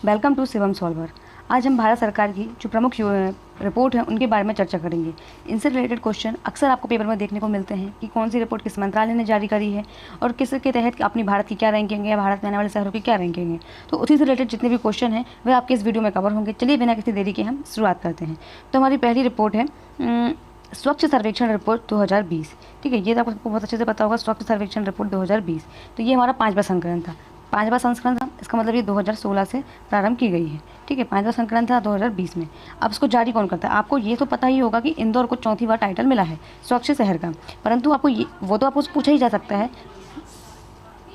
Welcome to Shivam solver. आज हम भारत सरकार की जो प्रमुख रिपोर्ट है उनके बारे में चर्चा करेंगे। इनसे रिलेटेड क्वेश्चन अक्सर आपको पेपर में देखने को मिलते हैं कि कौन सी रिपोर्ट किस मंत्रालय ने जारी करी है और किसके तहत अपनी भारत की क्या रैंकिंग है, भारत में आने वाले शहरों की क्या रैंकिंग है। तो उसी से रिलेटेड जितने भी क्वेश्चन हैं वे आपके इस वीडियो में कवर होंगे। चलिए बिना किसी देरी के हम शुरुआत करते हैं। तो हमारी पहली रिपोर्ट है स्वच्छ सर्वेक्षण रिपोर्ट 2020। ठीक है, ये तो आपको बहुत अच्छे से पता होगा, स्वच्छ सर्वेक्षण रिपोर्ट 2020। तो ये हमारा 5वां संस्करण था। 5वां संस्करण था, इसका मतलब ये 2016 से प्रारंभ की गई है। ठीक है, 5वां संस्करण था 2020 में। अब इसको जारी कौन करता है? आपको ये तो पता ही होगा कि इंदौर को 4थी बार टाइटल मिला है स्वच्छ शहर का, परंतु आपको ये तो आपको पूछा ही जा सकता है,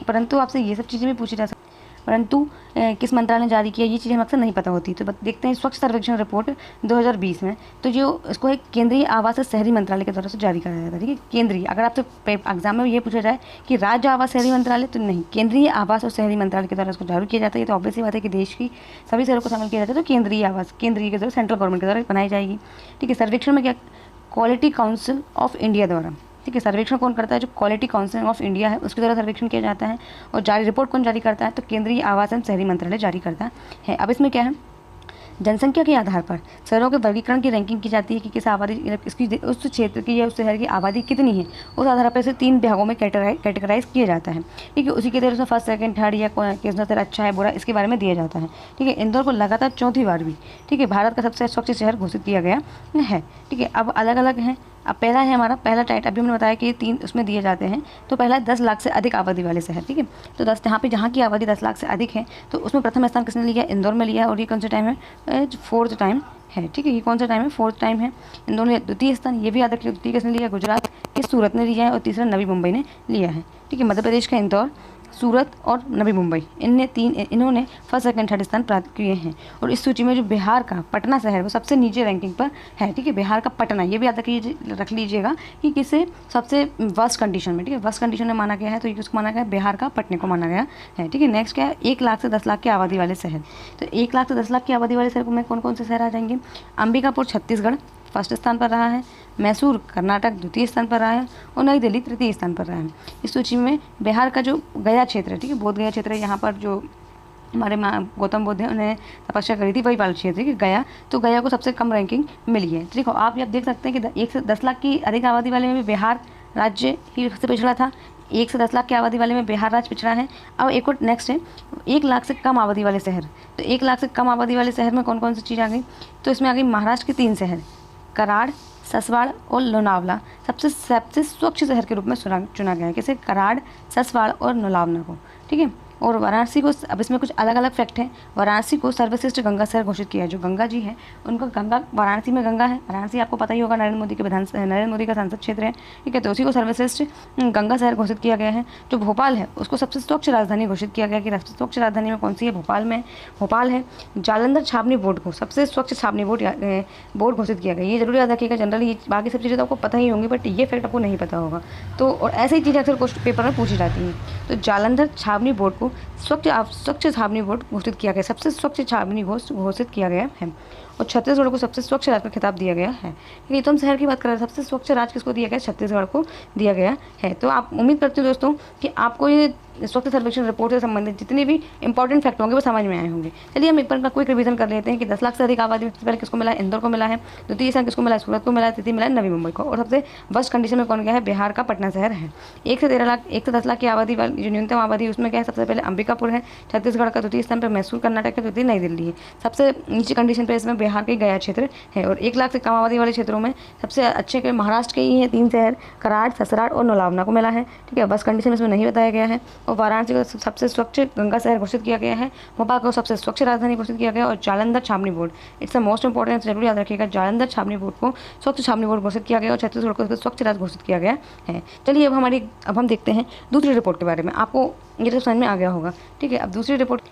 परंतु आपसे ये सब चीज़ें भी पूछी जा सकती है, परंतु किस मंत्रालय ने जारी किया ये चीज़ हमें अक्सर नहीं पता होती। तो देखते हैं स्वच्छ सर्वेक्षण रिपोर्ट 2020 में। तो जो इसको एक केंद्रीय आवास और शहरी मंत्रालय के द्वारा से जारी कराया जाता है। ठीक है, केंद्रीय, अगर आपसे एग्जाम में ये पूछा जाए कि राज्य आवास शहरी मंत्रालय, तो नहीं, केंद्रीय आवास और शहरी मंत्रालय के द्वारा इसको जारी किया जाता है। ये तो ऑब्वियस ही बात है कि देश की सभी शहरों को शामिल किया जाता है, तो केंद्रीय आवास केंद्रीय के द्वारा, सेंट्रल गवर्नमेंट के द्वारा बनाई जाएगी। ठीक है, सर्वेक्षण में क्या, क्वालिटी काउंसिल ऑफ इंडिया द्वारा। ठीक है, सर्वेक्षण कौन करता है? जो क्वालिटी काउंसिल ऑफ इंडिया है उसके द्वारा सर्वेक्षण किया जाता है। और जारी रिपोर्ट कौन जारी करता है? तो केंद्रीय आवास एवं शहरी मंत्रालय जारी करता है। अब इसमें क्या है, जनसंख्या के आधार पर शहरों के वर्गीकरण की रैंकिंग की जाती है कि किस आबादी, इसकी उस क्षेत्र की या उस शहर की आबादी कितनी है, उस आधार पर इसे 3 भागों में कैटेगराइज किया जाता है। ठीक है, उसी के तहत फर्स्ट सेकंड थर्ड या किस नजर अच्छा है बुरा, इसके बारे में दिया जाता है। ठीक है, इंदौर को लगातार 4थी बार भी, ठीक है, भारत का सबसे स्वच्छ शहर घोषित किया गया है। ठीक है, अब अलग अलग हैं। अब पहला है हमारा पहला टाइट, अभी हमने बताया कि 3 उसमें दिए जाते हैं। तो पहला 10 लाख से अधिक आबादी वाले शहर। ठीक है, तो जहाँ की आबादी 10 लाख से अधिक है, तो उसमें प्रथम स्थान किसने लिया? इंदौर में लिया है। और ये कौन सा टाइम है? 4th टाइम है। ठीक है, ये कौन सा टाइम है? 4th टाइम है। इंदौर ने द्वितीय स्थान, ये भी याद रखिए, द्वितीय किसने लिया? गुजरात के सूरत ने लिया है। और तीसरा नवी मुंबई ने लिया है। ठीक है, मध्य प्रदेश का इंदौर, सूरत और नवी मुंबई, इन्होंने फर्स्ट सेकंड थर्ड स्थान प्राप्त किए हैं। और इस सूची में जो बिहार का पटना शहर वो सबसे नीचे रैंकिंग पर है। ठीक है, बिहार का पटना, ये भी याद रख लीजिएगा कि किसे सबसे वर्स्ट कंडीशन में, ठीक है, वर्स्ट कंडीशन में माना गया है। तो ये किसको माना गया? बिहार का पटने को माना गया है। ठीक है, नेक्स्ट क्या है? 1 लाख से 10 लाख की आबादी वाले शहर। तो 1 लाख से 10 लाख की आबादी वाले शहर में कौन कौन से शहर आ जाएंगे? अंबिकापुर छत्तीसगढ़ फर्स्ट स्थान पर रहा है, मैसूर कर्नाटक द्वितीय स्थान पर रहा है, और नई दिल्ली तृतीय स्थान पर रहा है। इस सूची में बिहार का जो गया क्षेत्र है, ठीक है, बोध गया क्षेत्र है, यहाँ पर जो हमारे गौतम बुद्ध हैं उन्हें तपस्या करी थी, वही वाला क्षेत्र है गया। तो गया को सबसे कम रैंकिंग मिली है। देखो आप देख सकते हैं कि 1 से 10 लाख की अधिक आबादी वाले में भी बिहार राज्य ही सबसे पिछड़ा था। 1 से 10 लाख की आबादी वाले में बिहार राज्य पिछड़ा है। अब एक और नेक्स्ट है 1 लाख से कम आबादी वाले शहर। तो 1 लाख से कम आबादी वाले शहर में कौन कौन सी चीज़ आ गई? तो इसमें आ गई महाराष्ट्र के 3 शहर, कराड़, ससवाड़ और लोनावला सबसे स्वच्छ शहर के रूप में चुना गया है। कैसे? कराड़, ससवाड़ और लोनावला को। ठीक है, और वाराणसी को, अब इसमें कुछ अलग अलग फैक्ट हैं। वाराणसी को सर्वश्रेष्ठ गंगा शहर घोषित किया है। जो गंगा जी है उनको गंगा, वाराणसी में गंगा है। वाराणसी आपको पता ही होगा, नरेंद्र मोदी का संसद क्षेत्र है। ठीक है, तो उसी को सर्वश्रेष्ठ गंगा शहर घोषित किया गया है। जो भोपाल है उसको सबसे स्वच्छ राजधानी घोषित किया गया कि स्वच्छ राजधानी में कौन सी है? भोपाल में भोपाल है। जालंधर छावनी बोर्ड को सबसे स्वच्छ छावनी बोर्ड घोषित किया गया। ये जरूर याद रखिएगा। जनरली बाकी सब चीज़ें तो आपको पता ही होंगी, बट ये फैक्ट आपको नहीं पता होगा। तो और ऐसी ही चीज़ें अक्सर क्वेश्चन पेपर में पूछी जाती हैं। तो जालंधर छावनी बोर्ड को स्वच्छ छावनी बोर्ड घोषित किया गया, सबसे स्वच्छ छावनी घोषित किया गया है। और छत्तीसगढ़ को सबसे स्वच्छ राज्य का खिताब दिया गया है। ये तो हम शहर की बात कर रहे हैं, सबसे स्वच्छ राज्य किसको दिया गया? छत्तीसगढ़ को दिया गया है। तो आप उम्मीद करते हो दोस्तों कि आपको ये स्वच्छ सर्वेक्षण रिपोर्ट से संबंधित जितने भी इंपॉर्टेंट फैक्ट होंगे वो समझ में आए होंगे। चलिए हम एक बार का क्विक रिवीजन कर लेते हैं कि 10 लाख से अधिक आबादी में सबसे पहले किसको मिला है? इंदौर को मिला है। द्वितीय स्थान किसको मिला है? सूरत को मिला है। तृतीय मिला है नवी मुंबई को। और सबसे वर्स्ट कंडीशन में कौन गया है? बिहार का पटना शहर है। 1 से 10 लाख की आबादी वाली जो न्यूनतम आबादी उसमें क्या है? सबसे पहले अंबिकापुर है छत्तीसगढ़ का, द्वितीय स्थान पर मैसूर कर्नाटक है, तृतीय नई दिल्ली है। सबसे नीचे कंडीशन पर इसमें बिहार के गया क्षेत्र है। और 1 लाख से कम आबादी वाले क्षेत्रों में सबसे अच्छे के महाराष्ट्र के ही है 3 शहर, कराड़, ससराड़ और लोनावला को मिला है। ठीक है, बस कंडीशन इसमें नहीं बताया गया है। और वाराणसी को सबसे स्वच्छ गंगा शहर घोषित किया गया है। भोपाल को सबसे स्वच्छ राजधानी घोषित किया गया। और जालंधर छावनी board, it's the most important, जरूर याद रखिएगा। जालंधर छावनी बोर्ड को स्वच्छ छावनी बोर्ड घोषित किया गया और छत्तीसगढ़ को स्वच्छ राज्य घोषित किया गया है। चलिए अब हम देखते हैं दूसरी रिपोर्ट के बारे में। आपको ये तो समझ में आ गया होगा। ठीक है, अब दूसरी रिपोर्ट,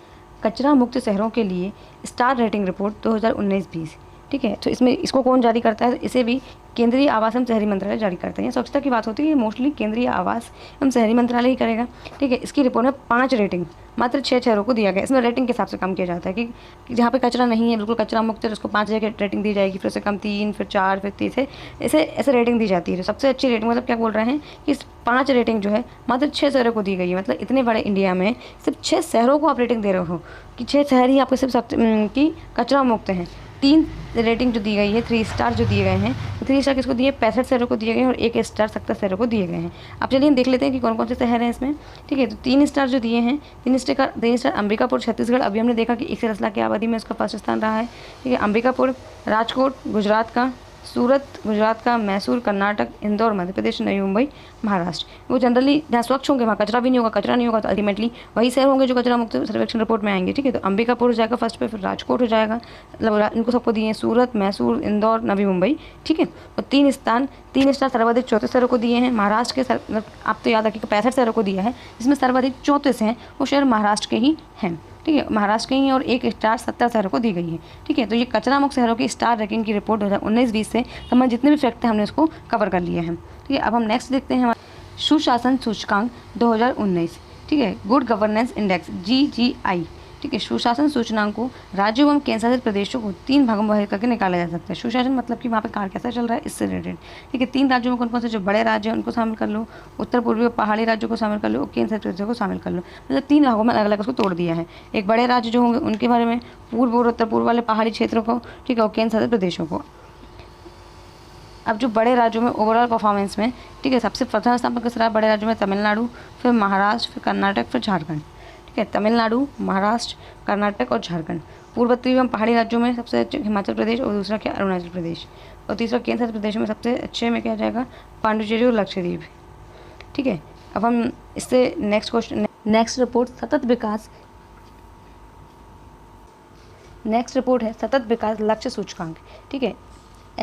कचरा मुक्त शहरों के लिए स्टार रेटिंग रिपोर्ट 2019-20। ठीक है, तो इसमें इसको कौन जारी करता है? इसे भी केंद्रीय आवास एवं शहरी मंत्रालय जारी करता है। स्वच्छता की बात होती है, ये मोस्टली केंद्रीय आवास एवं शहरी मंत्रालय ही करेगा। ठीक है, इसकी रिपोर्ट में 5 रेटिंग मात्र 6 शहरों को दिया गया। इसमें रेटिंग के हिसाब से काम किया जाता है कि जहाँ पे कचरा नहीं है, बिल्कुल कचरा मुक्त है, उसको 5 जगह रेटिंग दी जाएगी, फिर उससे कम 3, फिर 4, फिर 3 ऐसे रेटिंग दी जाती है। तो सबसे अच्छी रेटिंग मतलब क्या बोल रहे हैं कि इस 5 रेटिंग जो है मात्र 6 शहरों को दी गई है। मतलब इतने बड़े इंडिया में सिर्फ 6 शहरों को आप रेटिंग दे रहे हो कि 6 शहर ही आपको सिर्फ कि कचरा मुक्त हैं। 3 रेटिंग जो दी गई है, 3 स्टार जो दिए गए हैं, 3 स्टार किसको दिए? 65 शहरों को दिए गए हैं और 1 स्टार 70 शहरों को दिए गए हैं। अब चलिए हम देख लेते हैं कि कौन कौन से शहर हैं इसमें। ठीक है, तो 3 स्टार जो दिए हैं, 3 स्टार अंबिकापुर छत्तीसगढ़, अभी हमने देखा कि 1 लाख की आबादी में उसका फर्स्ट स्थान रहा है। ठीक है, अंबिकापुर, राजकोट गुजरात का, सूरत गुजरात का, मैसूर कर्नाटक, इंदौर मध्य प्रदेश, नई मुंबई महाराष्ट्र। वो जनरली जहाँ स्वच्छ होंगे वहाँ कचरा भी नहीं होगा, कचरा नहीं होगा तो अल्टीमेटली वही शहर होंगे जो कचरा मुक्त सर्वेक्षण रिपोर्ट में आएंगे। ठीक है, तो अंबिकापुर हो जाएगा फर्स्ट पे, फिर राजकोट हो जाएगा, मतलब इनको सबको दिए हैं सूरत, मैसूर, इंदौर, नवी मुंबई। ठीक है, और 3 स्टार सर्वाधिक 34 शहरों को दिए हैं। महाराष्ट्र के मतलब आप तो याद रखिए 65 शहरों को दिया है, जिसमें सर्वाधिक 34 हैं वो शहर महाराष्ट्र के ही हैं। ठीक है, महाराष्ट्र के ही, और 1 स्टार 70 शहरों को दी गई है। ठीक है, तो ये कचरा मुक्त शहरों की स्टार रैंकिंग की रिपोर्ट 2019-20 से संबंधित जितने भी फैक्ट हैं हमने इसको कवर कर लिए हैं। ठीक है, अब हम नेक्स्ट देखते हैं सुशासन सूचकांक 2019। ठीक है, गुड गवर्नेंस इंडेक्स GGI। ठीक है, सुशासन सूचकांक को राज्यों एवं केंद्र शासित प्रदेशों को 3 भागों में विभाजित करके निकाला जा सकता है। सुशासन मतलब कि वहाँ पे कार्य कैसा चल रहा है, इससे रिलेटेड। ठीक है, 3 राज्यों में कौन कौन से जो बड़े राज्य हैं उनको शामिल कर लो, उत्तर पूर्वी और पहाड़ी राज्यों को शामिल कर लो, और केंद्र शासित प्रदेशों को शामिल कर लो। मतलब 3 भागों में अलग अलग उसको तोड़ दिया है। एक बड़े राज्य जो होंगे उनके बारे में, पूर्व और उत्तर पूर्व वाले पहाड़ी क्षेत्रों को, ठीक है, और केंद्र शासित प्रदेशों को। अब जो बड़े राज्यों में ओवरऑल परफॉर्मेंस में, ठीक है, सबसे प्रथम स्थान पर किस रहा है बड़े राज्यों में? तमिलनाडु, फिर महाराष्ट्र, फिर कर्नाटक, फिर झारखंड। ठीक है, तमिलनाडु, महाराष्ट्र, कर्नाटक और झारखंड। पूर्वोत्तरी एवं पहाड़ी राज्यों में सबसे अच्छे हिमाचल प्रदेश, और दूसरा क्या? अरुणाचल प्रदेश। और तीसरा केंद्र शासित प्रदेशों में सबसे अच्छे में क्या जाएगा? पांडुचेरी और लक्षद्वीप। ठीक है, अब हम इससे नेक्स्ट रिपोर्ट है सतत विकास लक्ष्य सूचकांक। ठीक है,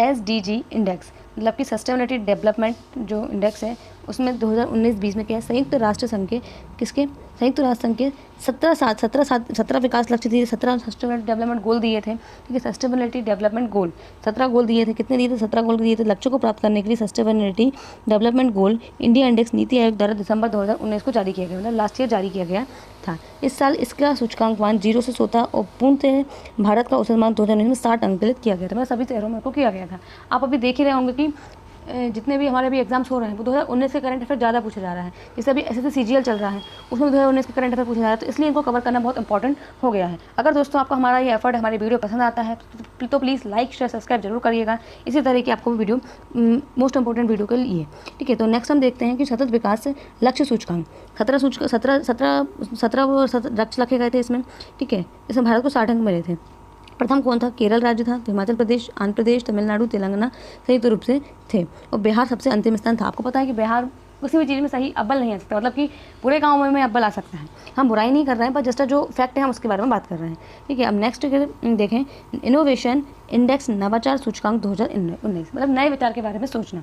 SDG इंडेक्स, मतलब कि सस्टेनेबिलिटी डेवलपमेंट जो इंडेक्स है उसमें 2019-20 में क्या है? संयुक्त राष्ट्र संघ के 17 विकास लक्ष्य दिए, 17 सस्टेनेबिलिटी डेवलपमेंट गोल दिए थे। ठीक है, सस्टेनेबिलिटी डेवलपमेंट गोल 17 गोल दिए थे। कितने दिए थे? 17 गोल दिए थे। लक्ष्यों को प्राप्त करने के लिए sustainability development goal India index NITI Aayog द्वारा दिसंबर 2019 को जारी किया गया, मतलब लास्ट ईयर जारी किया गया था। इस साल इसका सूचकांक मान 0 से 14 और पूर्णतः भारत का औसत मान 2019 में 60 अंकित किया गया था। मतलब सभी शहरों में को किया गया था। आप अभी देख ही रहे होंगे कि जितने भी हमारे अभी एग्जाम्स हो रहे हैं वो 2019 के करंट अफेयर ज़्यादा पूछा जा रहा है। जैसे अभी SSC CGL चल रहा है, उसमें 2019 के करंट अफेयर पूछा जा रहा है, तो इसलिए इनको कवर करना बहुत इंपॉर्टेंट हो गया है। अगर दोस्तों आपको हमारा ये एफर्ट, हमारी वीडियो पसंद आता है तो प्लीज़ लाइक शेयर सब्सक्राइब जरूर करिएगा। इसी तरह की आपको वीडियो मोस्ट इंपॉर्टेंट वीडियो के लिए। ठीक है, तो नेक्स्ट हम देखते हैं कि सतत विकास लक्ष्य सूचकांक 17 लक्ष्य रखे गए थे इसमें। ठीक है, इसमें भारत को 60 अंक मिले थे। प्रथम कौन था? केरल राज्य था, हिमाचल प्रदेश, आंध्र प्रदेश, तमिलनाडु, तेलंगाना संयुक्त रूप से थे, और बिहार सबसे अंतिम स्थान था। आपको पता है कि बिहार किसी भी चीज़ में सही अव्वल नहीं आ सकता, मतलब कि पूरे गाँव में अव्वल आ सकता है। हम बुराई नहीं कर रहे हैं, पर जस्ट जो फैक्ट है हम उसके बारे में बात कर रहे हैं। ठीक है, अब नेक्स्ट देखें इनोवेशन इंडेक्स नवाचार सूचकांक 2019, मतलब नए विचार के बारे में सोचना।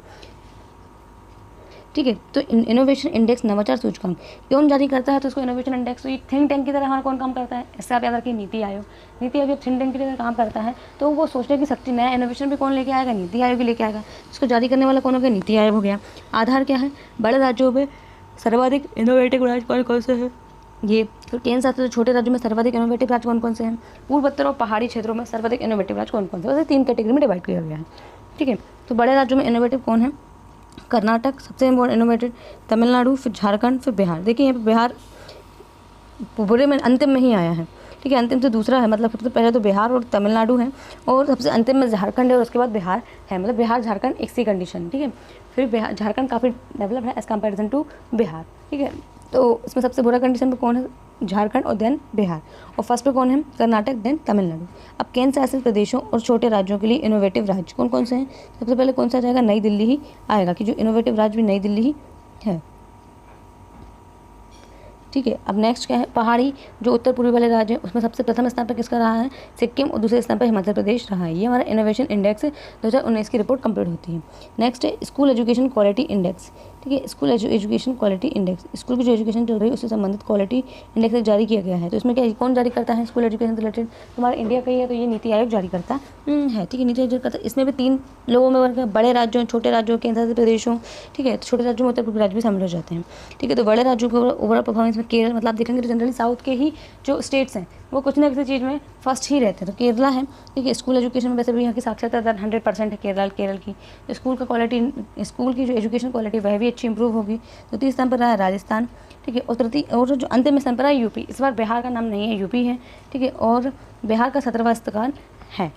ठीक है, तो इनोवेशन इंडेक्स नवाचार सूचकांक कौन जारी करता है? तो इसको इनोवेशन इंडेक्स, तो ये थिंक टैंक की तरह हमारा कौन काम करता है? इससे आप याद रखिए नीति आयोग जब थिंक टैंक की तरह काम करता है तो वो सोचने की शक्ति, नया इनोवेशन भी कौन लेके आएगा? नीति आयोग ही लेके आएगा। इसको जारी करने वाला कौन हो गया? नीति आयोग हो गया। आधार क्या है? बड़े राज्यों में सर्वाधिक इनोवेटिव राज्य कौन से हैं? ये तो केंद्र शासित छोटे राज्यों में सर्वाधिक इनोवेटिव राज्य कौन कौन से हैं? पूर्वोत्तर और पहाड़ी क्षेत्रों में सर्वाधिक इनोवेटिव राज्य कौन कौन से? वैसे 3 कैटेगरी में डिवाइड किया गया है। ठीक है, तो बड़े राज्यों में इनोवेटिव कौन है? कर्नाटक सबसे इम्पोर्टेंट इनोवेटेड, तमिलनाडु, फिर झारखंड, फिर बिहार। देखिए यहाँ पे बिहार पूरे में अंतिम में ही आया है। ठीक है, अंतिम से दूसरा है, मतलब सबसे पहले तो बिहार और तमिलनाडु है, और सबसे अंतिम में झारखंड है, और उसके बाद बिहार है। मतलब बिहार झारखंड एक सी कंडीशन। ठीक है, फिर बिहार झारखंड काफ़ी डेवलप है एज कम्पेरिजन टू बिहार। ठीक है, तो इसमें सबसे बुरा कंडीशन पे कौन है? झारखंड और देन बिहार, और फर्स्ट पे कौन है? कर्नाटक देन तमिलनाडु। अब केंद्र शासित प्रदेशों और छोटे राज्यों के लिए इनोवेटिव राज्य कौन कौन से हैं? सबसे पहले कौन सा जाएगा? नई दिल्ली ही आएगा, कि जो इनोवेटिव राज्य भी नई दिल्ली ही है। ठीक है। अब नेक्स्ट क्या है, पहाड़ी जो उत्तर पूर्वी वाले राज्य हैं उसमें सबसे प्रथम स्थान पर किसका रहा है, सिक्किम, और दूसरे स्थान पर हिमाचल प्रदेश रहा है। ये हमारा इनोवेशन इंडेक्स 2019 की रिपोर्ट कंप्लीट होती है। नेक्स्ट है स्कूल एजुकेशन क्वालिटी इंडेक्स, ठीक है। School education quality index, school की जो एजुकेशन चल रही है उससे संबंधित क्वालिटी इंडेक्स जारी किया गया है। तो इसमें क्या, कौन जारी करता है स्कूल एजुकेशन से रिलेटेड, हमारा इंडिया का ही है, तो ये नीति आयोग जारी करता है, ठीक है। नीति आयोग जारी करता है। इसमें भी 3 लोगों में वर्ग है, बड़े राज्यों, छोटे राज्यों, केंद्र शासित प्रदेशों, ठीक है। तो छोटे राज्यों में उत्तर पूर्वी राज्य भी शामिल हो जाते हैं, ठीक है। तो बड़े राज्यों के ओवरऑल परफॉर्मेंस में केरल, मतलब आप देखेंगे तो जनरली साउथ के ही जो स्टेट्स हैं वो कुछ ना किसी चीज़ में फर्स्ट ही रहते हैं। तो केरला है, ठीक है। स्कूल एजुकेशन में वैसे भी यहाँ की साक्षरता दर 100% है केरल की। तो स्कूल का क्वालिटी, स्कूल की जो एजुकेशन क्वालिटी वह भी अच्छी इंप्रूव होगी। तो 30 स्थान पर रहा है राजस्थान, ठीक है। और जो अंतिम स्थान पर है यूपी। इस बार बिहार का नाम नहीं है, यूपी है, ठीक है। और बिहार का 17वां स्थान है।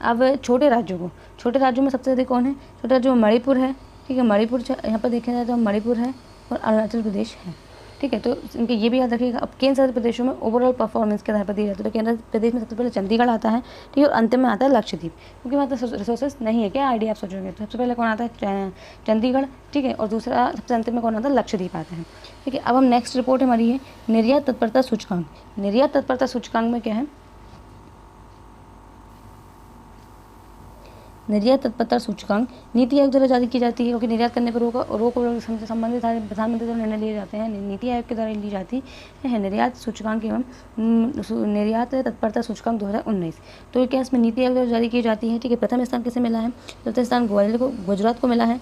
अब छोटे राज्यों में सबसे अधिक कौन है, छोटे राज्यों में मणिपुर है, ठीक है। मणिपुर यहाँ पर देखा जाए तो मणिपुर है और अरुणाचल प्रदेश है, ठीक है। तो इनके ये भी याद रखिएगा। अब केंद्र शासित प्रदेशों में ओवरऑल परफॉर्मेंस के आधार पर दिया जाता है। तो केंद्र प्रदेश में सबसे पहले चंडीगढ़ आता है, ठीक है। और अंतिम में आता है लक्षद्वीप, क्योंकि वहाँ तो रिसोर्सेज नहीं है। क्या आइडिया आप सोचोगे, तो सबसे पहले कौन आता है, चंडीगढ़, ठीक है। और दूसरा सबसे अंतिम में कौन आता है, लक्षद्वीप आता है, ठीक है। अब हम नेक्स्ट रिपोर्ट हमारी है निर्यात तत्परता सूचकांक। निर्यात तत्परता सूचकांक में क्या है, निर्यात तत्परता सूचकांक नीति आयोग द्वारा जारी की जाती है, क्योंकि निर्यात करने पर रोक से संबंधित प्रधानमंत्री द्वारा निर्णय लिए जाते हैं, नीति आयोग के द्वारा ली जाती है निर्यात सूचकांक एवं निर्यात तत्परता सूचकांक 2019। तो क्या इसमें नीति आयोग द्वारा जारी की जाती है, ठीक है। प्रथम स्थान किसे मिला है, चौथा स्थान गुजरात को मिला है,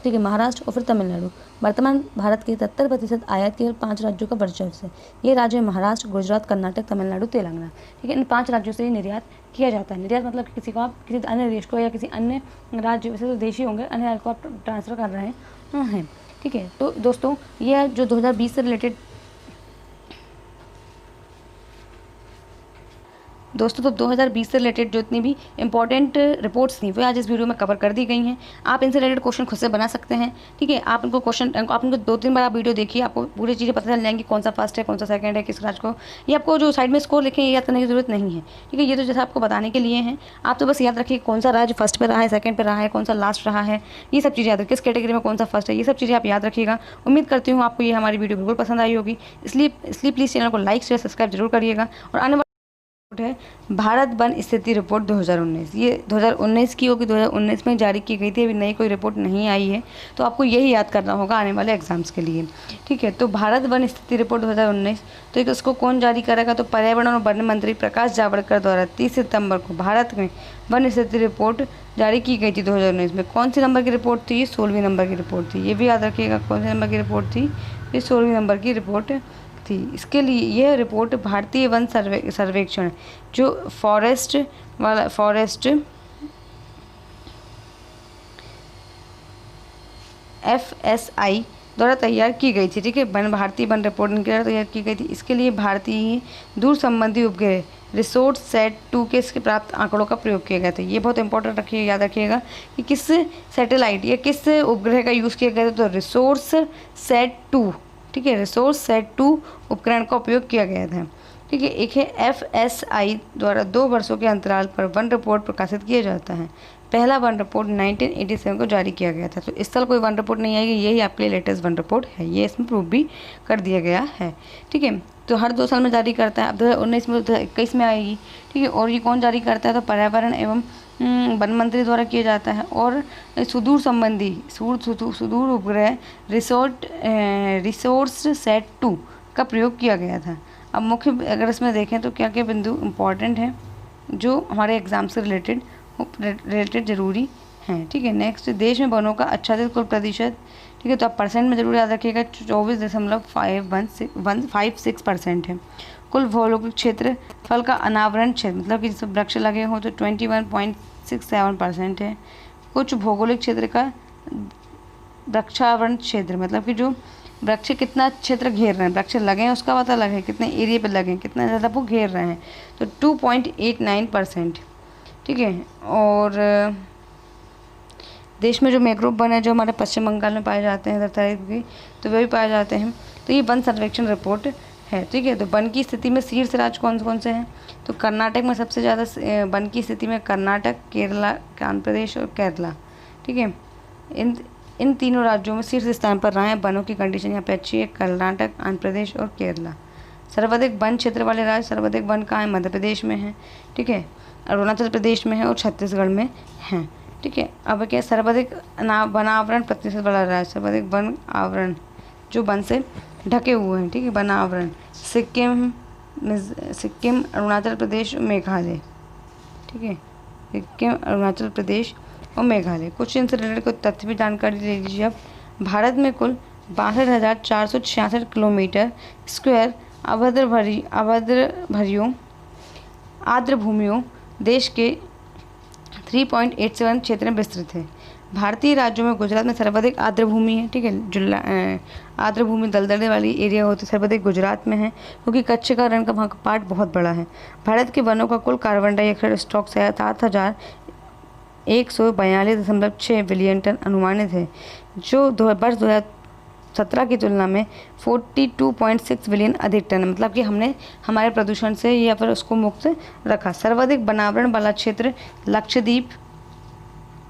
ठीक है। महाराष्ट्र और फिर तमिलनाडु। वर्तमान भारत के 70% आयात केवल 5 राज्यों का वर्चस्व है। ये राज्य महाराष्ट्र, गुजरात, कर्नाटक, तमिलनाडु, तेलंगाना, ठीक है। इन 5 राज्यों से निर्यात किया जाता है। निर्यात मतलब कि किसी को आप किसी अन्य देश को या किसी अन्य राज्य, वैसे तो देशी होंगे, अन्य राज्य को आप ट्रांसफ़र कर रहे हैं, ठीक है। तो दोस्तों ये जो 2020 से रिलेटेड दोस्तों, तो 2020 से रिलेटेड जो इतनी भी इंपॉर्टेंट रिपोर्ट्स थी वो आज इस वीडियो में कवर कर दी गई हैं। आप इनसे रिलेटेड क्वेश्चन खुद से बना सकते हैं, ठीक है। आप इनको 2-3 बार आप वीडियो देखिए, आपको पूरी चीज़ें पता चल जाएंगी, कौन सा फर्स्ट है, कौन सा सेकंड है, किस राज्य को। ये आपको जो साइड में स्कोर लिखे याद करने की जरूरत नहीं है, ठीक है। ये तो जैसा आपको बताने के लिए हैं, आप तो बस याद रखिए कौन सा राज्य फर्स्ट पर रहा है, सेकंड पर रहा है, कौन सा लास्ट रहा है, ये सब चीज़ें याद रखिए, किस कैटेगरी में कौन सा फर्स्ट है, ये सब चीज़ें आप याद रखिएगा। उम्मीद करती हूँ आपको ये हमारी वीडियो बिल्कुल पसंद आई होगी। इसलिए प्लीज़ चैनल को लाइक शेयर सब्सक्राइब जरूर करिएगा। और आने है भारत वन स्थिति रिपोर्ट 2019, ये 2019 की होगी, 2019 में जारी की गई थी, अभी नई कोई रिपोर्ट नहीं आई है। तो आपको यही याद करना होगा आने वाले एग्जाम्स के लिए, ठीक है। तो भारत वन स्थिति रिपोर्ट 2019, तो इसको कौन जारी करेगा, तो पर्यावरण और वन मंत्री प्रकाश जावड़ेकर द्वारा 30 सितंबर को भारत में वन स्थिति रिपोर्ट जारी की गई थी 2019 में। कौन सी नंबर की रिपोर्ट थी, ये 16वीं नंबर की रिपोर्ट थी। ये भी याद रखिएगा कौन सी नंबर की रिपोर्ट थी, ये 16वीं नंबर की रिपोर्ट थी। इसके लिए यह रिपोर्ट भारतीय वन सर्वेक्षण जो फॉरेस्ट FSI द्वारा तैयार की गई थी, ठीक है। भारतीय वन रिपोर्ट इनके द्वारा तैयार की गई थी। इसके लिए भारतीय दूर संबंधी उपग्रह रिसोर्स सेट 2 के इसके प्राप्त आंकड़ों का प्रयोग किया गया था। ये बहुत इंपॉर्टेंट रखिए, याद रखिएगा कि किस सैटेलाइट या किस उपग्रह का यूज़ किया गया था, तो रिसोर्स सेट 2, ठीक है। रिसोर्स सेट 2 उपकरण का उपयोग किया गया था, ठीक है। एक है FSI द्वारा 2 वर्षों के अंतराल पर वन रिपोर्ट प्रकाशित किया जाता है। पहला वन रिपोर्ट 1987 को जारी किया गया था। तो इस साल कोई वन रिपोर्ट नहीं आएगी, यही आपके लिए लेटेस्ट वन रिपोर्ट है, ये इसमें प्रूव भी कर दिया गया है, ठीक है। तो हर 2 साल में जारी करता है। अब 2019 में 2021 में आएगी, ठीक है। और ये कौन जारी करता है, तो पर्यावरण एवं वन मंत्री द्वारा किया जाता है। और सुदूर उपग्रह रिसोर्स सेट 2 का प्रयोग किया गया था। अब मुख्य अगर इसमें देखें तो क्या क्या बिंदु इम्पॉर्टेंट हैं जो हमारे एग्ज़ाम से रिलेटेड ज़रूरी हैं, ठीक है। नेक्स्ट, देश में वनों का आच्छादित कुल प्रतिशत, ठीक है। तो आप परसेंट में ज़रूर याद रखिएगा, 24.56% है। कुल भौगोलिक क्षेत्र फल का अनावरण क्षेत्र, मतलब कि जिसमें वृक्ष लगे हों, तो 21.67% है। कुछ भौगोलिक क्षेत्र का वृक्षावरण क्षेत्र, मतलब कि जो वृक्ष कितना क्षेत्र घेर रहे हैं, वृक्ष लगे हैं उसका पता लगे, कितने एरिया पे लगे हैं, कितना ज़्यादा वो घेर रहे हैं, तो 2.89%, ठीक है। और देश में जो मैंग्रोव वन है जो हमारे पश्चिम बंगाल में पाए जाते हैं, तो वे भी पाए जाते हैं। तो ये वन सर्वेक्षण रिपोर्ट है, ठीक है। तो वन की स्थिति में शीर्ष राज्य कौन कौन से हैं, तो कर्नाटक में सबसे ज़्यादा वन की स्थिति में कर्नाटक, केरला, आंध्र प्रदेश और केरला, ठीक है। इन तीनों राज्यों में शीर्ष स्थान पर रहा है वनों की कंडीशन यहाँ पे अच्छी है, कर्नाटक, आंध्र प्रदेश और केरला। सर्वाधिक वन क्षेत्र वाले राज्य, सर्वाधिक वन कहाँ है? मध्य प्रदेश में है, ठीक है, अरुणाचल प्रदेश में है और छत्तीसगढ़ में है, ठीक है। अब क्या सर्वाधिक वन आवरण प्रतिशत वाला राज्य, सर्वाधिक वन आवरण जो वन से ढके हुए हैं, ठीक है, वन आवरण सिक्किम, अरुणाचल प्रदेश, मेघालय, ठीक है, सिक्किम, अरुणाचल प्रदेश और मेघालय। कुछ इनसे रिलेटेड कुछ तथ्य भी जानकारी ले लीजिए अब। भारत में कुल 62,466 किलोमीटर स्क्वायर आर्द्र भूमियों देश के 3.87 क्षेत्र में विस्तृत है। भारतीय राज्यों में गुजरात में सर्वाधिक आर्द्र भूमि है, ठीक है, आर्द्र भूमि दलदले वाली एरिया होती है, सर्वाधिक गुजरात में है क्योंकि कच्छ का रण का वहाँ का पार्ट बहुत बड़ा है। भारत के वनों का कुल carbon dioxide stock 7,142.6 billion ton अनुमानित है, जो वर्ष 2017 की तुलना में 42.6 बिलियन अधिक टन, मतलब कि हमने हमारे प्रदूषण से या फिर उसको मुक्त रखा। सर्वाधिक वनावरण वाला क्षेत्र लक्षद्वीप,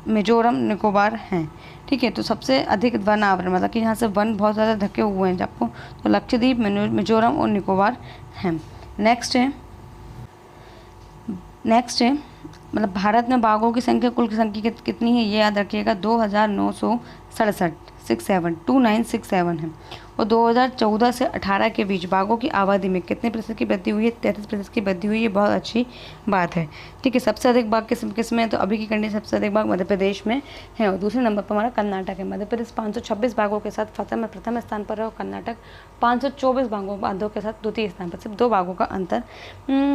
मिजोरम, निकोबार हैं, ठीक है। तो सबसे अधिक वन आवरण मतलब कि यहाँ से वन बहुत ज़्यादा ढके हुए हैं आपको, तो लक्षद्वीप, मिजोरम और निकोबार हैं। नेक्स्ट है मतलब भारत में बाघों की संख्या, कुल की संख्या कितनी है ये याद रखिएगा, 2,967 है। और 2014 से 18 के बीच बाघों की आबादी में कितने प्रतिशत की वृद्धि हुई है? 33% की वृद्धि हुई है, बहुत अच्छी बात है, ठीक है। सबसे अधिक बाघ किस में है? तो अभी की कंडीशन सबसे अधिक बाघ मध्य प्रदेश में है और दूसरे नंबर पर हमारा कर्नाटक है। मध्य प्रदेश 526 बाघों के साथ प्रथम स्थान पर है और कर्नाटक 524 बाघों के साथ द्वितीय स्थान पर, सिर्फ 2 बाघों का अंतर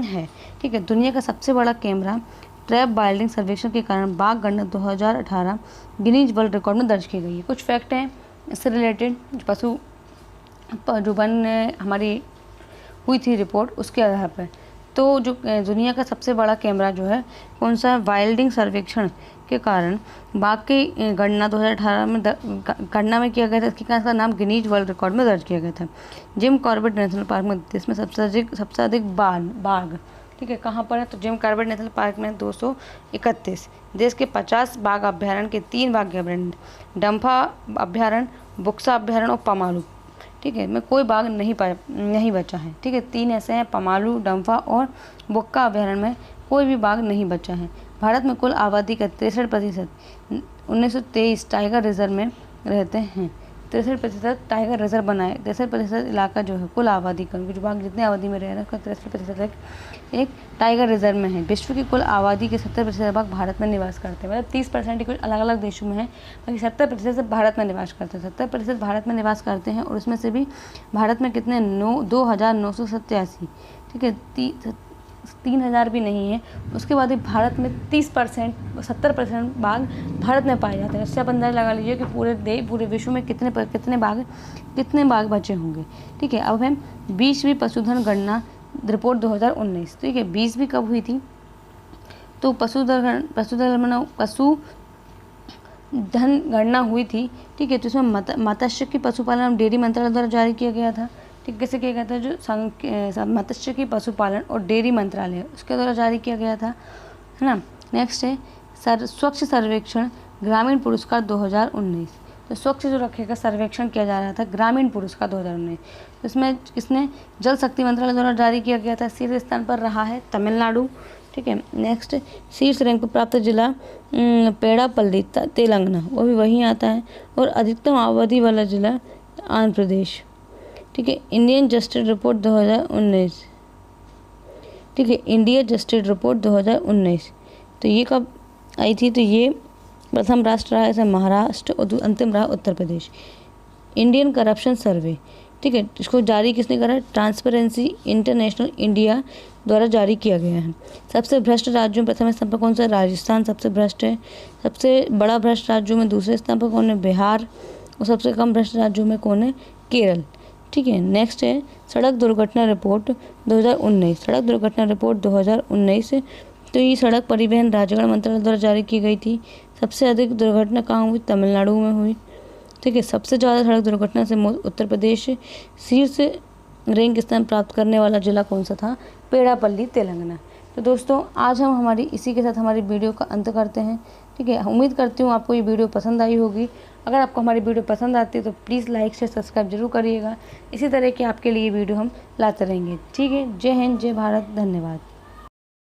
है, ठीक है। दुनिया का सबसे बड़ा कैमरा ट्रैप वाइल्डिंग सर्वेक्षण के कारण बाघ गणना 2018 गिनीज वर्ल्ड रिकॉर्ड में दर्ज की गई है। कुछ फैक्ट हैं इससे रिलेटेड, जो वन हमारी हुई थी रिपोर्ट उसके आधार पर। तो जो दुनिया का सबसे बड़ा कैमरा जो है कौन सा है? वाइल्डिंग सर्वेक्षण के कारण बाघ की गणना 2018 में गणना में किया गया था। इसका नाम गिनीज वर्ल्ड रिकॉर्ड में दर्ज किया गया था। जिम कॉर्बेट नेशनल पार्क में देश में सबसे अधिक बाघ, ठीक है, कहाँ पर है? तो जिम कॉर्बेट नेशनल पार्क में 231। देश के 50 बाघ अभ्यारण्य के 3 बाघ अभ्यारण्य, डम्फा अभ्यारण्य, बुक्सा अभ्यारण्य और पमालू, ठीक है, में कोई बाघ नहीं बचा है, ठीक है। 3 ऐसे हैं, पमालू, डम्फा और बुक्का अभ्यारण्य में कोई भी बाघ नहीं बचा है। भारत में कुल आबादी का 63% 1923 टाइगर रिजर्व में रहते हैं। 63% टाइगर रिजर्व बनाए, 63% इलाका जो है कुल आबादी का, जो बाघ जितने आबादी में रह रहे हैं उसका 63% एक टाइगर रिजर्व में है। विश्व की कुल आबादी के 70% बाघ भारत में निवास करते हैं, मतलब 30% कुछ अलग अलग देशों में है, बाकी 70% भारत में निवास करते हैं। 70% भारत में निवास करते हैं और उसमें से भी भारत में कितने 2,987, ठीक है, 3,000 भी नहीं है। उसके बाद भी भारत में 70% बाघ भारत में पाए जाते हैं। इससे आप अंदाजा लगा लीजिए कि पूरे विश्व में कितने बाघ बचे होंगे, ठीक है। अब है 20वीं पशुधन गणना रिपोर्ट 2019, ठीक है। 20वीं कब हुई थी? तो पशुधन गणना हुई थी, ठीक है। तो इसमें मत्स्य की पशुपालन और डेयरी मंत्रालय द्वारा जारी किया गया था, ठीक, कैसे किया गया था? जो मत्स्य की पशुपालन और डेयरी मंत्रालय उसके द्वारा जारी किया गया था, है ना। नेक्स्ट है स्वच्छ सर्वेक्षण ग्रामीण पुरस्कार 2019। तो स्वच्छ जो रखेगा सर्वेक्षण किया जा रहा था ग्रामीण पुरस्कार 2019, तो इसमें किसने? जल शक्ति मंत्रालय द्वारा जारी किया गया था। शीर्ष स्थान पर रहा है तमिलनाडु, ठीक है। नेक्स्ट शीर्ष रैंक पर प्राप्त जिला पेड़ापल्ली तेलंगाना, वो भी वहीं आता है। और अधिकतम आबादी वाला जिला आंध्र प्रदेश, ठीक है। इंडियन जस्टिस रिपोर्ट 2019, ठीक है, इंडिया जस्टिस रिपोर्ट 2019, तो ये कब आई थी? तो ये प्रथम राष्ट्र रहा है महाराष्ट्र और अंतिम रहा उत्तर प्रदेश। इंडियन करप्शन सर्वे, ठीक है, इसको जारी किसने करा? ट्रांसपेरेंसी इंटरनेशनल इंडिया द्वारा जारी किया गया है। सबसे भ्रष्ट राज्यों में प्रथम स्थान पर कौन सा? राजस्थान सबसे भ्रष्ट है। सबसे बड़ा भ्रष्ट राज्यों में दूसरे स्थान पर कौन है? बिहार। और सबसे कम भ्रष्ट राज्यों में कौन है? केरल, ठीक है। नेक्स्ट है सड़क दुर्घटना रिपोर्ट 2019। सड़क दुर्घटना रिपोर्ट 2019, तो ये सड़क परिवहन राजगण मंत्रालय द्वारा जारी की गई थी। सबसे अधिक दुर्घटना कहाँ हुई? तमिलनाडु में हुई, ठीक है। सबसे ज़्यादा सड़क दुर्घटना से उत्तर प्रदेश शीर्ष रैंक स्थान प्राप्त करने वाला जिला कौन सा था? पेड़ापल्ली तेलंगाना, तो दोस्तों आज हम हमारी इसी के साथ हमारी वीडियो का अंत करते हैं। ठीक है, उम्मीद करती हूँ आपको ये वीडियो पसंद आई होगी। अगर आपको हमारी वीडियो पसंद आती है तो प्लीज़ लाइक शेयर सब्सक्राइब जरूर करिएगा। इसी तरह की आपके लिए वीडियो हम लाते रहेंगे। ठीक है, जय हिंद, जय भारत, धन्यवाद।